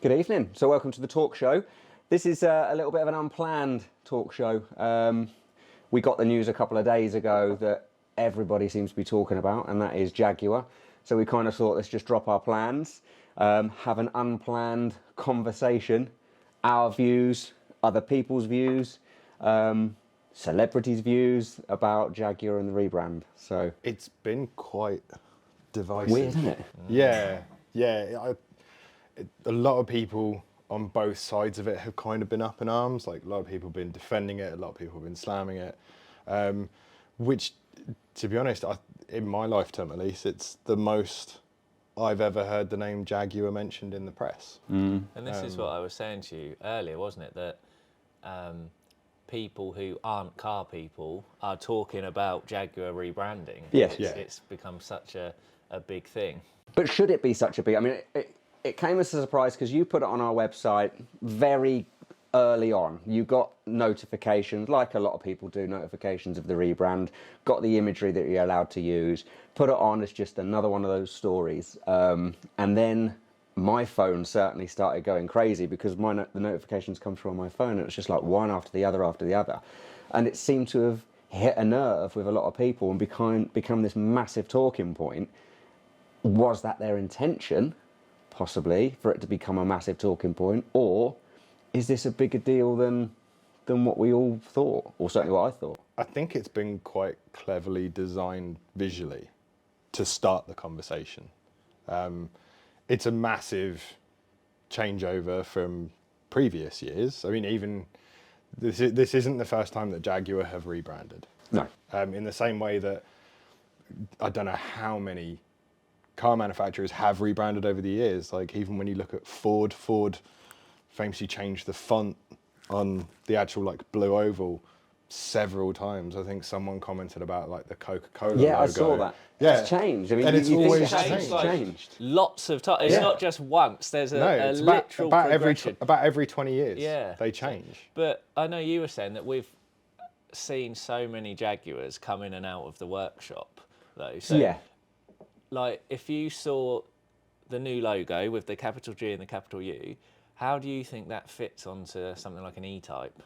Good evening. So welcome to the talk show. This is a little bit of an unplanned talk show. We got the news a couple of days ago that everybody seems to be talking about, and that is Jaguar. So we kind of thought, let's just drop our plans, have an unplanned conversation, our views, other people's views, celebrities' views about Jaguar and the rebrand. So it's been quite divisive. Weird, isn't it? Yeah. A lot of people on both sides of it have kind of been up in arms. Like, a lot of people have been defending it, a lot of people have been slamming it, which, to be honest, in my lifetime at least, it's the most I've ever heard the name Jaguar mentioned in the press. And this is what I was saying to you earlier, wasn't it? That people who aren't car people are talking about Jaguar rebranding. Yes. It's become such a big thing. But should it be such a big... I mean, it came as a surprise because you put it on our website very early on. You got notifications, like a lot of people do, notifications of the rebrand, got the imagery that you're allowed to use, put it on as just another one of those stories. And then my phone certainly started going crazy because the notifications come through on my phone, and it was just like one after the other after the other. And it seemed to have hit a nerve with a lot of people and become this massive talking point. Was that their intention? Possibly, for it to become a massive talking point, or is this a bigger deal than what we all thought, or certainly what I thought? I think it's been quite cleverly designed visually to start the conversation. It's a massive changeover from previous years. I mean, even this isn't the first time that Jaguar have rebranded. No. In the same way that I don't know how many car manufacturers have rebranded over the years. Like, even when you look at Ford famously changed the font on the actual like blue oval several times. I think someone commented about like the Coca-Cola logo. I saw that. Yeah. It's changed. I mean, And it's always changed. Lots of times. It's not just once. There's a it's literal about progression. every 20 years. Yeah. They change. But I know you were saying that we've seen so many Jaguars come in and out of the workshop, though. So, yeah. like, if you saw the new logo with the capital G and the capital U, how do you think that fits onto something like an E-Type?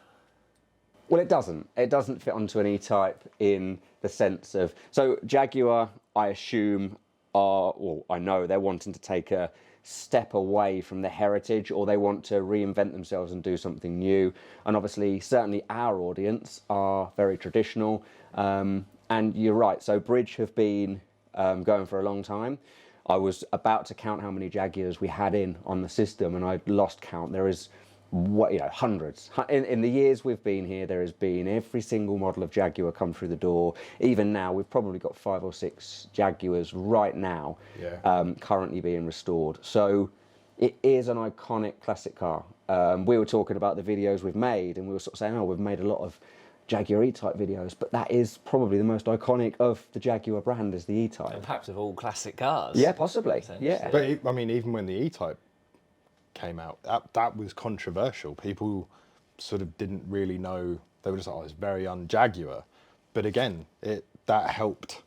Well, it doesn't. It doesn't fit onto an E-Type in the sense of... So Jaguar, I assume, I know they're wanting to take a step away from the heritage, or they want to reinvent themselves and do something new. And obviously, certainly our audience are very traditional. And you're right. So Bridge have been going for a long time. I was about to count how many Jaguars we had on the system, and I'd lost count. There is, hundreds. In the years we've been here, there has been every single model of Jaguar come through the door. Even now, we've probably got 5 or 6 Jaguars right now, currently being restored. So it is an iconic classic car. We were talking about the videos we've made, and we were sort of saying, we've made a lot of Jaguar E-Type videos, but that is probably the most iconic of the Jaguar brand, is the E-Type. And perhaps of all classic cars. Yeah, possibly. Yeah. But I mean, even when the E-Type came out, that was controversial. People sort of didn't really know. They were just like, it's very un-Jaguar. But again, that helped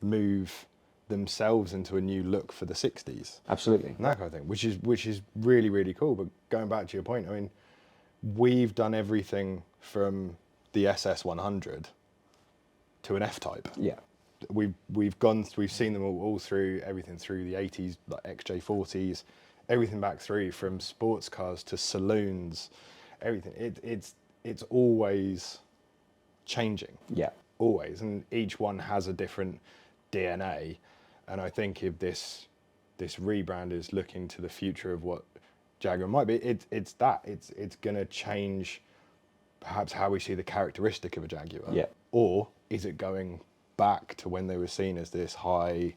move themselves into a new look for the 60s. Absolutely. And that kind of thing, which is really, really cool. But going back to your point, I mean, we've done everything from the SS100 to an F-Type. Yeah. We've seen them all through, everything through the 80s, like XJ40s, everything back through, from sports cars to saloons, everything. It's always changing. Yeah. Always, and each one has a different DNA. And I think if this rebrand is looking to the future of what Jaguar might be, it's going to change perhaps how we see the characteristic of a Jaguar. Yeah. Or is it going back to when they were seen as this high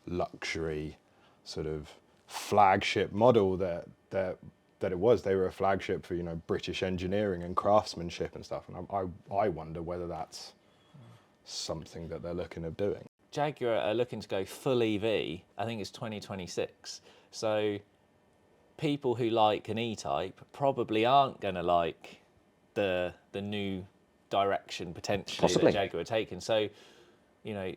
luxury sort of flagship model that it was? They were a flagship for, British engineering and craftsmanship and stuff. And I wonder whether that's something that they're looking at doing. Jaguar are looking to go full EV. I think it's 2026. So people who like an E-Type probably aren't going to like the new direction potentially Possibly. that Jaguar are taking. So,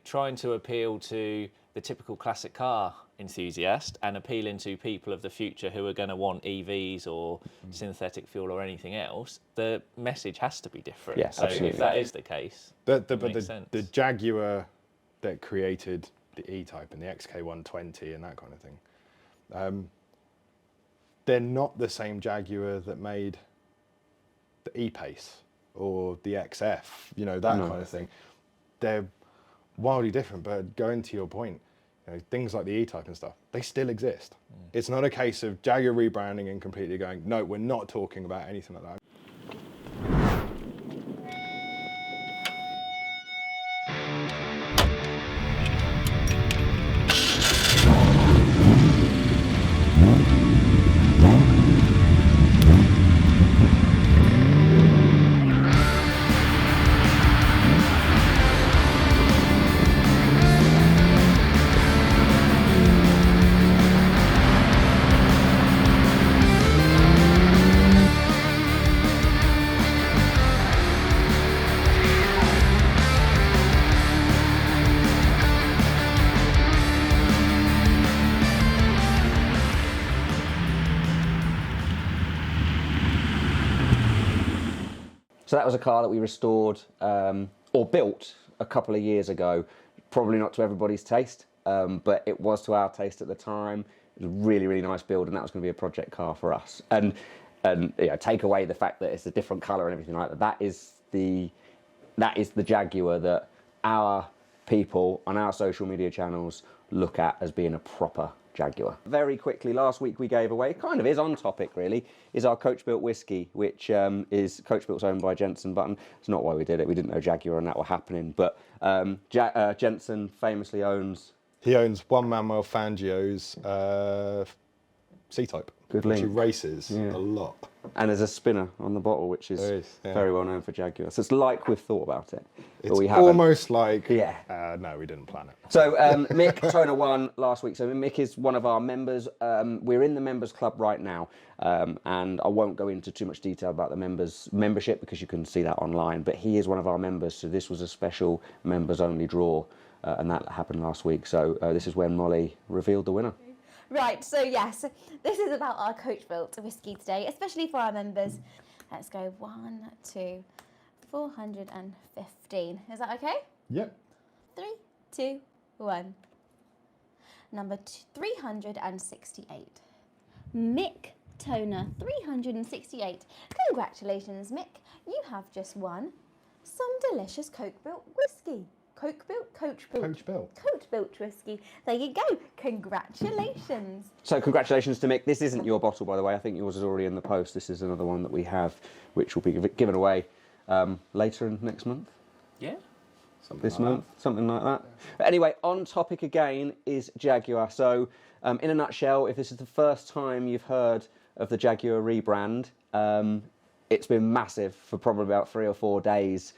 trying to appeal to the typical classic car enthusiast and appealing to people of the future who are going to want EVs or synthetic fuel or anything else, the message has to be different. Yes, so absolutely. if that is the case, But it makes sense. the Jaguar that created the E-Type and the XK120 and that kind of thing, they're not the same Jaguar that made the E-Pace or the XF, you know, that kind of thing. They're wildly different, but going to your point, you know, things like the E-Type and stuff, they still exist. It's not a case of Jaguar rebranding and completely going, no, we're not talking about anything like that. So that was a car that we restored or built a couple of years ago. Probably not to everybody's taste, but it was to our taste at the time. It was a really, really nice build, and that was going to be a project car for us. And you know, take away the fact that it's a different colour and everything like that. That is the Jaguar that our people on our social media channels look at as being a proper Jaguar. Very quickly, last week we gave away, kind of is on topic really, is our Coachbuilt Whiskey, which is Coachbuilt's owned by Jensen Button. It's not why we did it, we didn't know Jaguar and that were happening, but Jensen famously owns... He owns one Manuel Fangio's C-Type, Good which he link. races a lot. And there's a spinner on the bottle, which is There is, yeah. very well known for Jaguar. So it's like we've thought about it, It's but we haven't. almost like, Yeah. No, we didn't plan it. So Mick Toner won last week. So Mick is one of our members. We're in the members club right now, and I won't go into too much detail about the members membership because you can see that online. But he is one of our members, so this was a special members only draw, and that happened last week. So this is when Molly revealed the winner. Right, so yes, this is about our Coachbuilt Whiskey today, especially for our members. Let's go 1, 2, 415. Is that okay? Yep. 3, 2, 1. Number 368. Mick Toner, 368. Congratulations, Mick. You have just won some delicious Coachbuilt whiskey. Coachbuilt whiskey. There you go. Congratulations. So congratulations to Mick. This isn't your bottle, by the way. I think yours is already in the post. This is another one that we have, which will be given away later in next month. Yeah. Something like that. But anyway, on topic again is Jaguar. So in a nutshell, if this is the first time you've heard of the Jaguar rebrand, it's been massive for probably about 3 or 4 days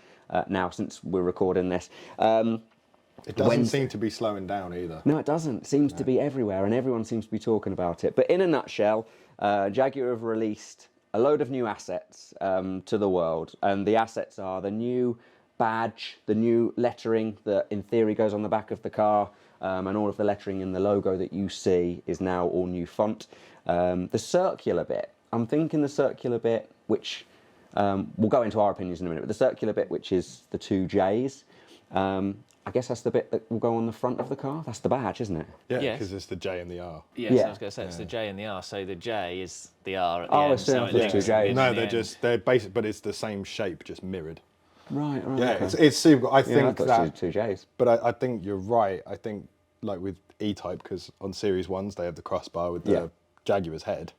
now since we're recording this. It doesn't seem to be slowing down either. No, it doesn't. It seems to be everywhere and everyone seems to be talking about it. But in a nutshell, Jaguar have released a load of new assets to the world. And the assets are the new badge, the new lettering that in theory goes on the back of the car, and all of the lettering and the logo that you see is now all new font. The circular bit, I'm thinking the circular bit, which we'll go into our opinions in a minute, but the circular bit, which is the 2 J's, I guess that's the bit that will go on the front of the car. That's the badge, isn't it? Yeah, Yes. because it's the J and the R. Yes, Yeah. I was going to say it's the J and the R. So the J is the R at the Oh, end. it's still it the links 2 to J's. the No, end. they're basic, but it's the same shape, just mirrored. Right. Yeah, Okay. it's super. I Yeah, I think thought that, it's 2 J's. but I think you're right. I think like with E-Type, because on Series 1s they have the crossbar with the Yeah. Jaguar's head.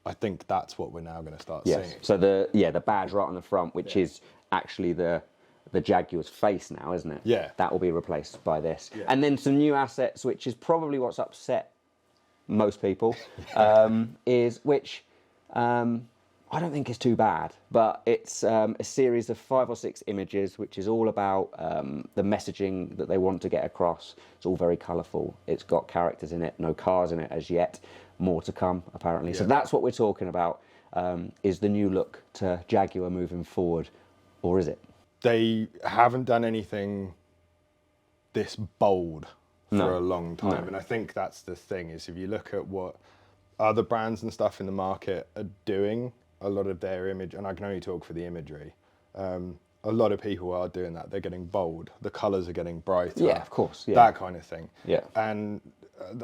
I think that's what we're now going to start Yes. seeing. So the badge right on the front, which is actually the Jaguar's face now, isn't it? Yeah. That will be replaced by this. Yeah. And then some new assets, which is probably what's upset most people, is which I don't think is too bad, but it's a series of 5 or 6 images, which is all about the messaging that they want to get across. It's all very colourful. It's got characters in it, no cars in it as yet. More to come, apparently. So Yeah. that's what we're talking about, is the new look to Jaguar moving forward, or is it? They haven't done anything this bold for a long time. No. And I think that's the thing, is if you look at what other brands and stuff in the market are doing, a lot of their image, and I can only talk for the imagery, a lot of people are doing that. They're getting bold. The colours are getting brighter. Yeah, of course. Yeah. That kind of thing. Yeah. And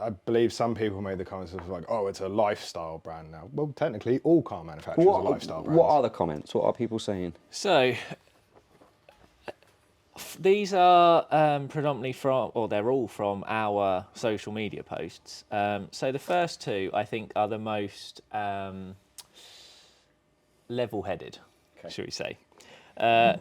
I believe some people made the comments of like, oh, it's a lifestyle brand now. Well, technically, all car manufacturers are lifestyle brands. What are the comments? What are people saying? So these are predominantly from, or they're all from our social media posts. So the first two, I think, are the most level-headed, should we say.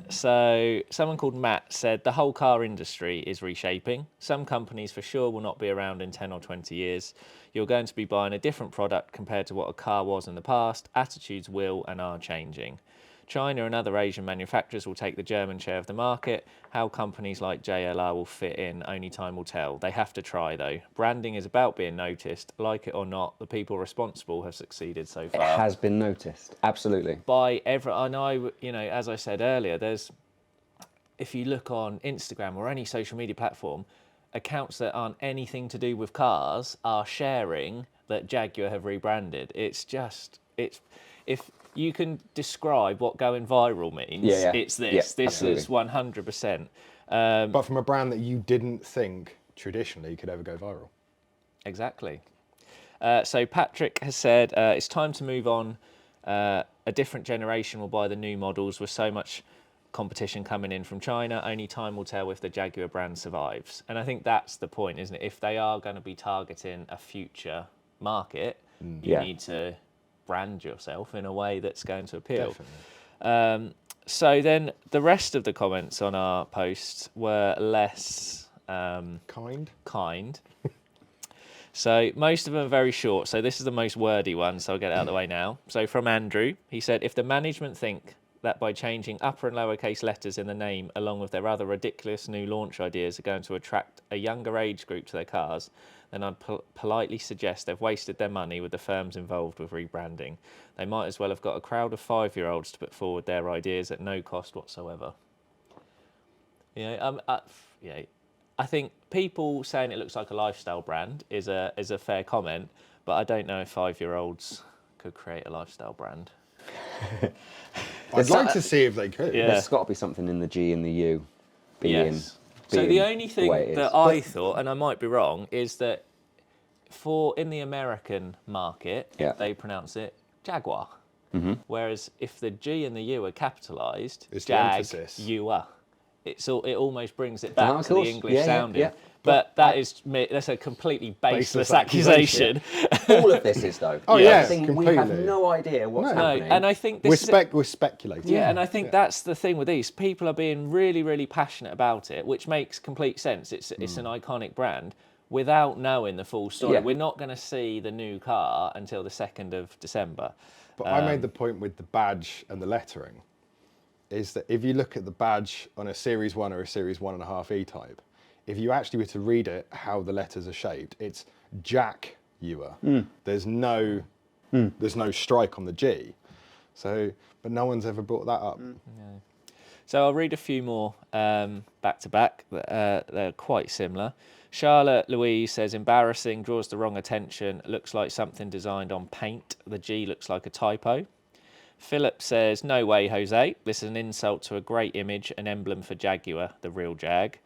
So someone called Matt said the whole car industry is reshaping. Some companies for sure will not be around in 10 or 20 years. You're going to be buying a different product compared to what a car was in the past. Attitudes will and are changing. China and other Asian manufacturers will take the German share of the market. How companies like JLR will fit in, only time will tell. They have to try, though. Branding is about being noticed. Like it or not, the people responsible have succeeded so far. It has been noticed, absolutely. I know, as I said earlier, if you look on Instagram or any social media platform, accounts that aren't anything to do with cars are sharing that Jaguar have rebranded. If you can describe what going viral means, it's this. Yeah, this is 100%. But from a brand that you didn't think traditionally could ever go viral. Exactly. So Patrick has said, it's time to move on. A different generation will buy the new models with so much competition coming in from China. Only time will tell if the Jaguar brand survives. And I think that's the point, isn't it? If they are going to be targeting a future market, you need to brand yourself in a way that's going to appeal. Definitely. So then the rest of the comments on our posts were less kind. So most of them are very short. So this is the most wordy one, so I'll get it out of the way now. So from Andrew, he said, if the management think that by changing upper and lowercase letters in the name, along with their rather ridiculous new launch ideas, are going to attract a younger age group to their cars, then I'd politely suggest they've wasted their money with the firms involved with rebranding. They might as well have got a crowd of 5-year-olds to put forward their ideas at no cost whatsoever. I think people saying it looks like a lifestyle brand is a fair comment, but I don't know if 5-year-olds could create a lifestyle brand. I'd like to see if they could. Yeah. There's got to be something in the G and the U. So the only thing that I thought, and I might be wrong, is that in the American market, they pronounce it Jaguar. Mm-hmm. Whereas if the G and the U are capitalised, Jag-U-R. It almost brings it back to the English sounding. Yeah. But that's a completely baseless accusation. All of this is, though. Oh, yeah, completely. We have no idea what's happening. And I think we're speculating. Yeah, and I think that's the thing with these. People are being really, really passionate about it, which makes complete sense. It's an iconic brand without knowing the full story. Yeah. We're not going to see the new car until the 2nd of December. But I made the point with the badge and the lettering, is that if you look at the badge on a Series 1 or a Series 1.5 E-Type, if you actually were to read it, how the letters are shaped, it's Jaguar. There's no strike on the G. So, but no one's ever brought that up. No. So I'll read a few more back to back. They're quite similar. Charlotte Louise says, embarrassing, draws the wrong attention, looks like something designed on paint. The G looks like a typo. Philip says, no way, Jose. This is an insult to a great image, an emblem for Jaguar, the real Jag.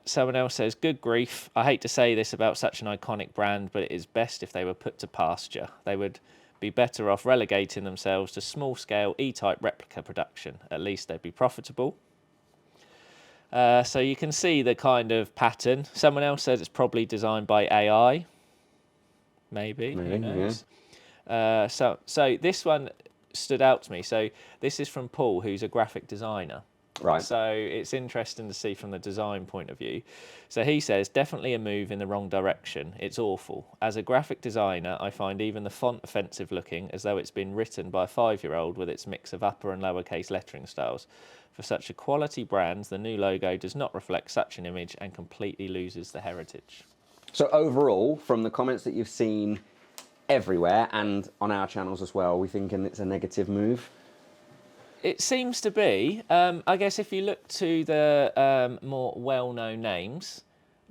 Someone else says, good grief. I hate to say this about such an iconic brand, but it is best if they were put to pasture. They would be better off relegating themselves to small-scale E-Type replica production. At least they'd be profitable. So you can see the kind of pattern. Someone else says it's probably designed by AI. Maybe. Who knows? Yeah. So this one stood out to me. So this is from Paul, who's a graphic designer. Right. So it's interesting to see from the design point of view. So he says, definitely a move in the wrong direction. It's awful. As a graphic designer, I find even the font offensive looking, as though it's been written by a 5-year-old with its mix of upper and lowercase lettering styles. For such a quality brand, the new logo does not reflect such an image and completely loses the heritage. So overall, from the comments that you've seen everywhere and on our channels as well, we thinking it's a negative move? It seems to be. I guess if you look to the more well-known names,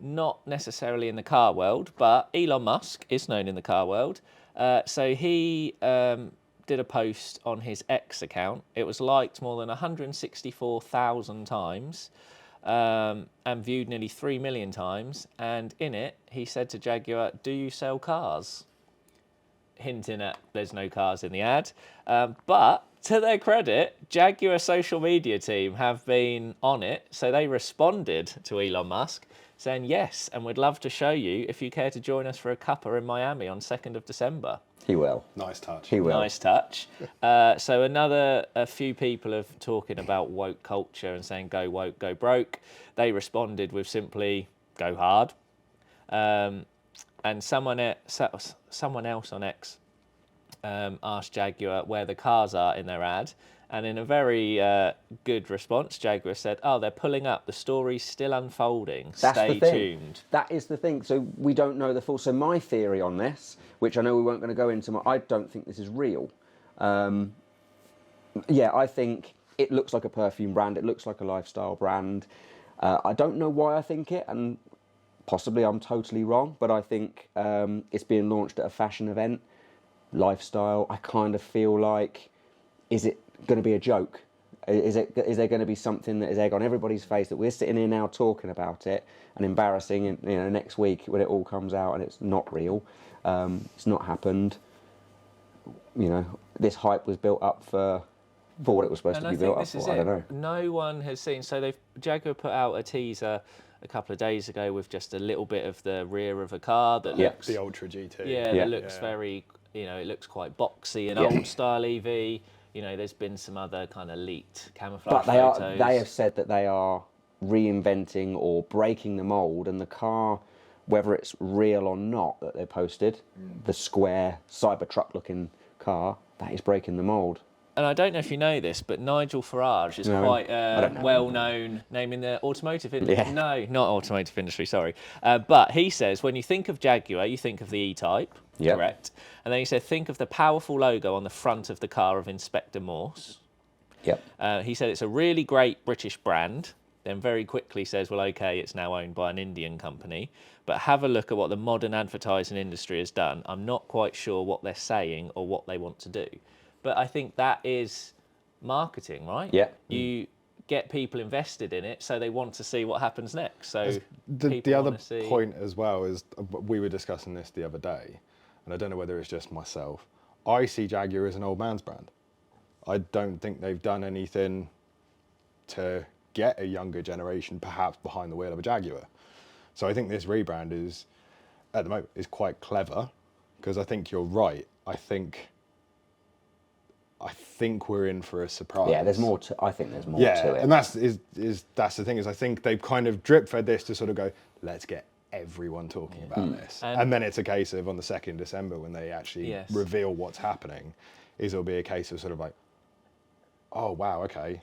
not necessarily in the car world, but Elon Musk is known in the car world. So he did a post on his X account. It was liked more than 164,000 times and viewed nearly 3 million times. And in it, he said to Jaguar, "Do you sell cars?" Hinting at there's no cars in the ad. But to their credit, Jaguar social media team have been on it. So they responded to Elon Musk saying yes, and we'd love to show you if you care to join us for a cuppa in Miami on 2nd of December. He will. Nice touch. He will. Nice touch. So a few people are talking about woke culture and saying go woke, go broke. They responded with simply go hard. And someone else on X asked Jaguar where the cars are in their ad. And in a very good response, Jaguar said, "Oh, they're pulling up. The story's still unfolding. Stay tuned." That is the thing. So we don't know the full. So my theory on this, which I know we weren't going to go into, I don't think this is real. Yeah, I think it looks like a perfume brand. It looks like a lifestyle brand. I don't know why I think it, and possibly I'm totally wrong, but I think it's being launched at a fashion event, lifestyle. I kind of feel like, is it going to be a joke? Is there going to be something that is egg on everybody's face that we're sitting here now talking about it and embarrassing, and next week when it all comes out and it's not real, it's not happened. This hype was built up for what it was supposed to be built up for. I don't know. No one has seen. So Jaguar put out a teaser a couple of days ago with just a little bit of the rear of a car that looks the Ultra GT. Yeah, that looks very. It looks quite boxy and old style EV. There's been some other kind of leaked camouflage photos. They have said that they are reinventing or breaking the mould, and the car, whether it's real or not, that they posted, the square Cybertruck looking car, that is breaking the mould. And I don't know if you know this, but Nigel Farage is quite a well-known name in the automotive industry. Yeah. No, not automotive industry, sorry. But he says when you think of Jaguar, you think of the E-Type, correct? And then he said, think of the powerful logo on the front of the car of Inspector Morse. Yep. He said it's a really great British brand. Then very quickly says, well, okay, it's now owned by an Indian company. But have a look at what the modern advertising industry has done. I'm not quite sure what they're saying or what they want to do. But I think that is marketing, right? Yeah. You get people invested in it, so they want to see what happens next. So the other point as well is, we were discussing this the other day, and I don't know whether it's just myself. I see Jaguar as an old man's brand. I don't think they've done anything to get a younger generation perhaps behind the wheel of a Jaguar. So I think this rebrand is, at the moment, is quite clever, because I think you're right. I think we're in for a surprise. Yeah, there's more to. I think there's more to it. And that's the thing, is I think they've kind of drip fed this to sort of go, let's get everyone talking about this, and then it's a case of on the 2nd December when they actually reveal what's happening, it'll be a case of sort of like, oh wow, okay,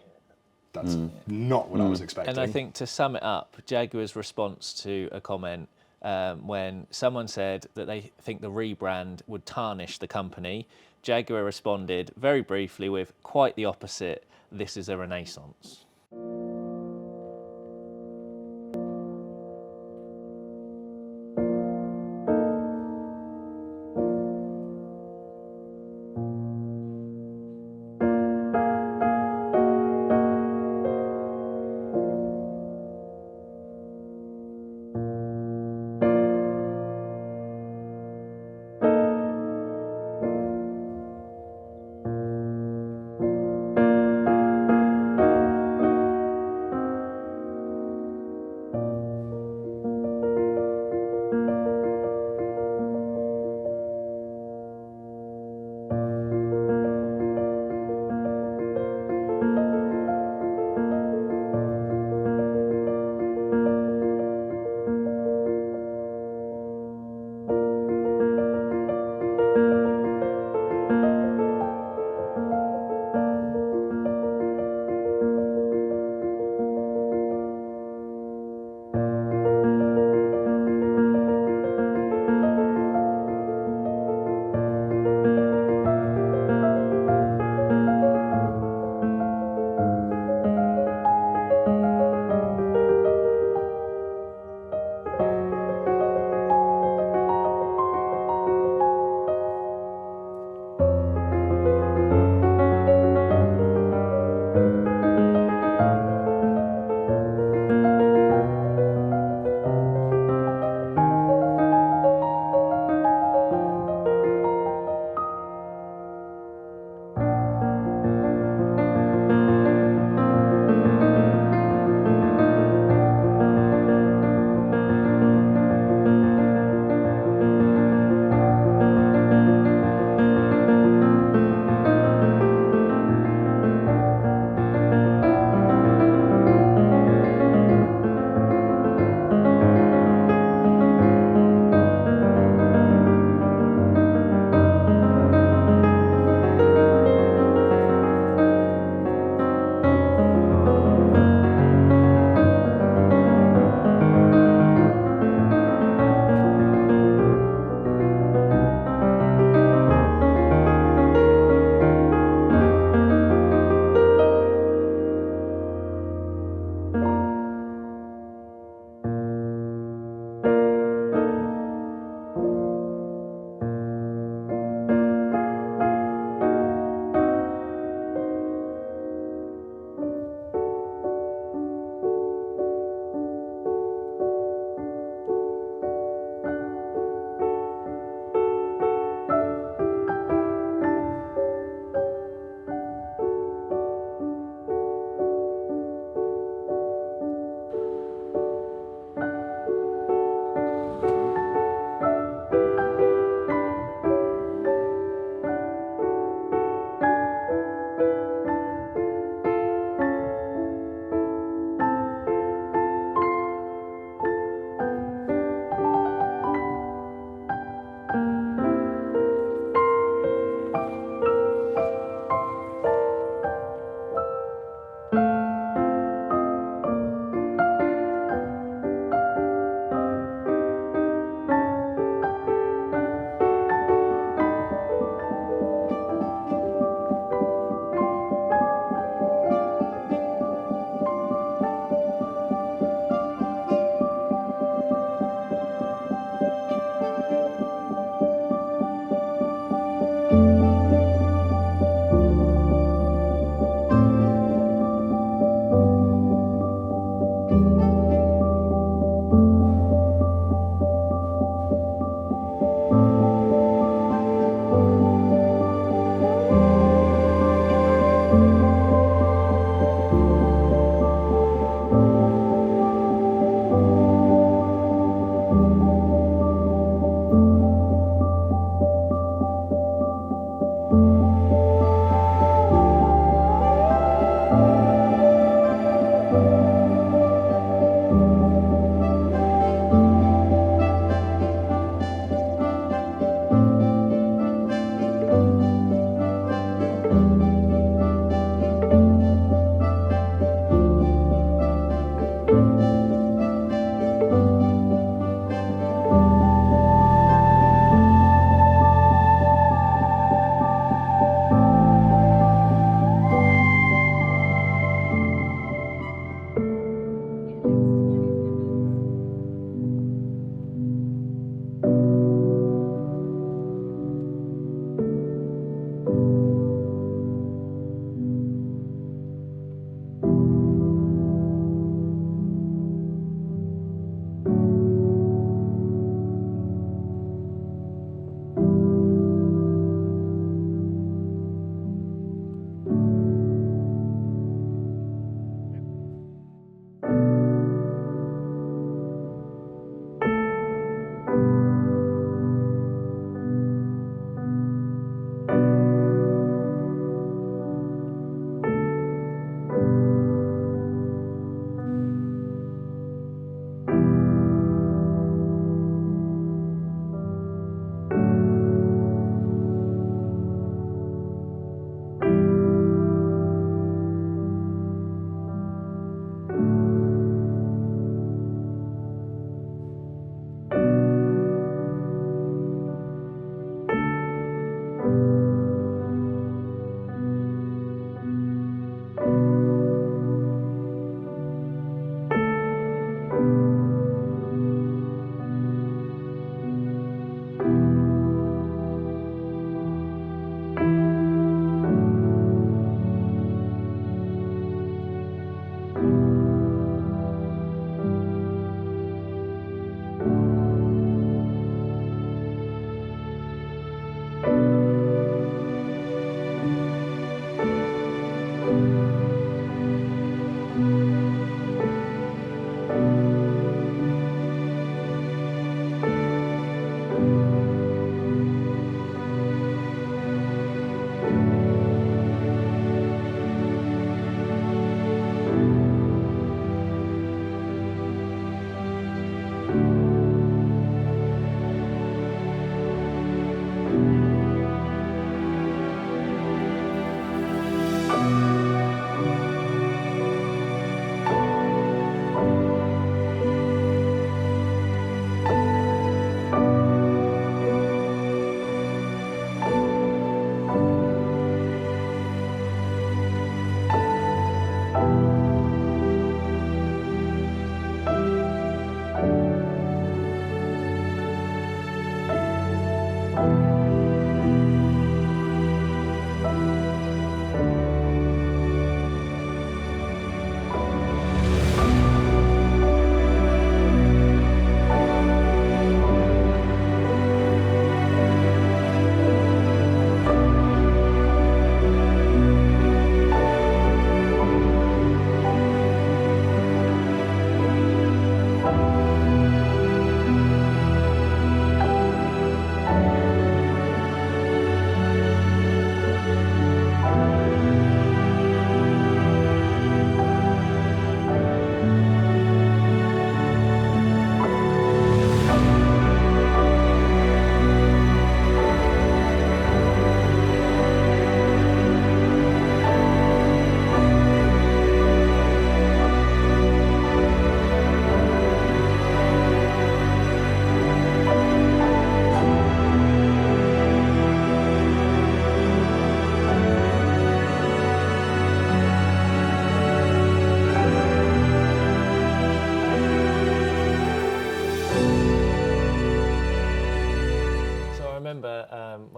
that's not what I was expecting. And I think to sum it up, Jaguar's response to a comment when someone said that they think the rebrand would tarnish the company, Jaguar responded very briefly with quite the opposite. This is a renaissance.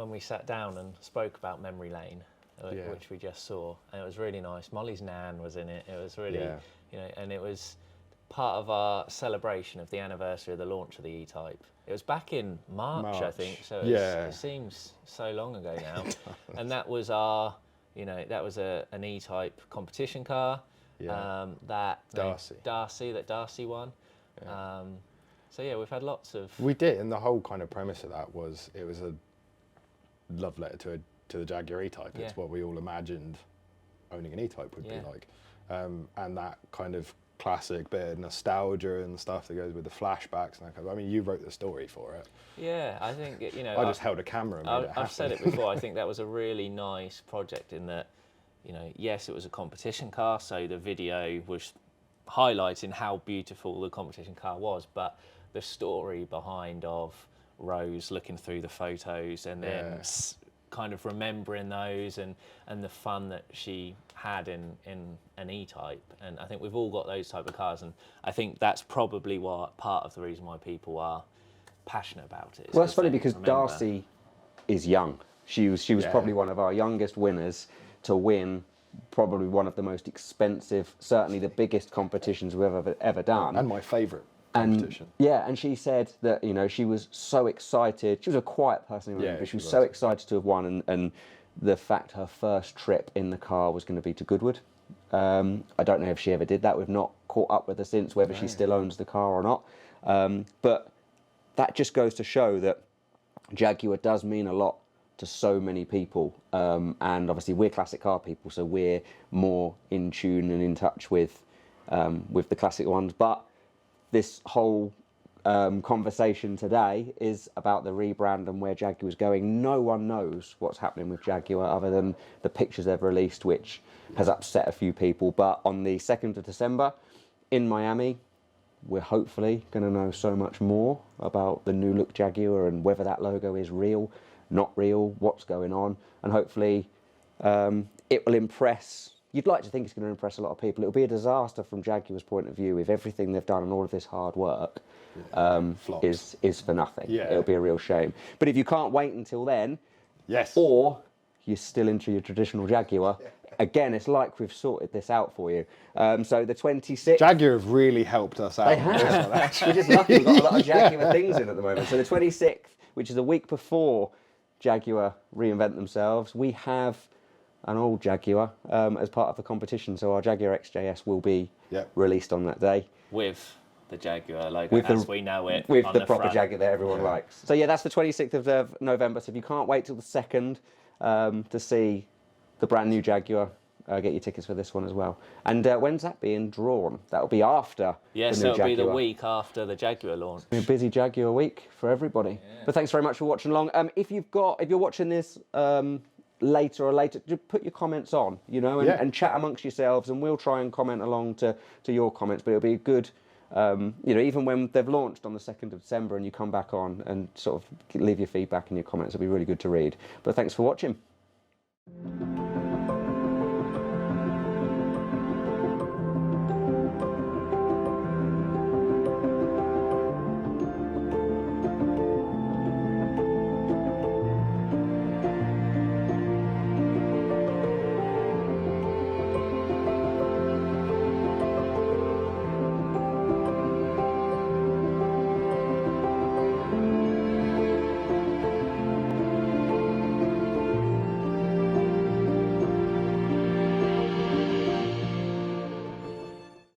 when we sat down and spoke about Memory Lane, which we just saw, and it was really nice. Molly's nan was in it. It was really, and it was part of our celebration of the anniversary of the launch of the E-Type. It was back in March, I think. So it seems so long ago now. And that was our, that was an E-Type competition car. Yeah. That Darcy won. Yeah. So yeah, we've had lots of. We did, and the whole kind of premise of that was it was a love letter to the Jaguar E-Type. It's what we all imagined owning an E-Type would be like, and that kind of classic bit of nostalgia and stuff that goes with the flashbacks and that kind of, I mean, you wrote the story for it. Yeah, I think I just held a camera and made it happen. I've said it before. I think that was a really nice project in that, yes, it was a competition car, so the video was highlighting how beautiful the competition car was, but the story behind of Rose looking through the photos and then kind of remembering those and the fun that she had in an E-Type. And I think we've all got those type of cars, and I think that's probably part of the reason why people are passionate about it. Well, that's funny because Darcy is young. She was probably one of our youngest winners to win probably one of the most expensive, certainly the biggest competitions we've ever done. And my favourite competition. And she said that, she was so excited. She was a quiet person, but she was so excited to have won, and the fact her first trip in the car was going to be to Goodwood. I don't know if she ever did that. We've not caught up with her since, whether she still owns the car or not. But that just goes to show that Jaguar does mean a lot to so many people, and obviously we're classic car people, so we're more in tune and in touch with the classic ones. But this whole conversation today is about the rebrand and where Jaguar's going. No one knows what's happening with Jaguar other than the pictures they've released, which has upset a few people. But on the 2nd of December in Miami, we're hopefully going to know so much more about the new look Jaguar and whether that logo is real, not real, what's going on, and hopefully it will impress. You'd like to think it's going to impress a lot of people. It'll be a disaster from Jaguar's point of view if everything they've done and all of this hard work is for nothing. Yeah. It'll be a real shame. But if you can't wait until then, or you're still into your traditional Jaguar, again, it's like we've sorted this out for you. So the 26th... Jaguar have really helped us out. They have. We're just lucky we've got a lot of Jaguar things in at the moment. So the 26th, which is a week before Jaguar reinvent themselves, we have an old Jaguar as part of the competition. So our Jaguar XJS will be released on that day. With the Jaguar logo as we know it. With on the the proper front. Jaguar that everyone likes. So yeah, that's the 26th of November. So if you can't wait till the 2nd to see the brand new Jaguar, get your tickets for this one as well. And when's that being drawn? That'll be after the new so it'll Jaguar. be the week after the Jaguar launch. It's been a busy Jaguar week for everybody. Yeah. But thanks very much for watching along. If you're watching this later, just put your comments on, and chat amongst yourselves, and we'll try and comment along to your comments. But it'll be good, even when they've launched on the 2nd of December and you come back on and sort of leave your feedback and your comments, it'll be really good to read. But thanks for watching.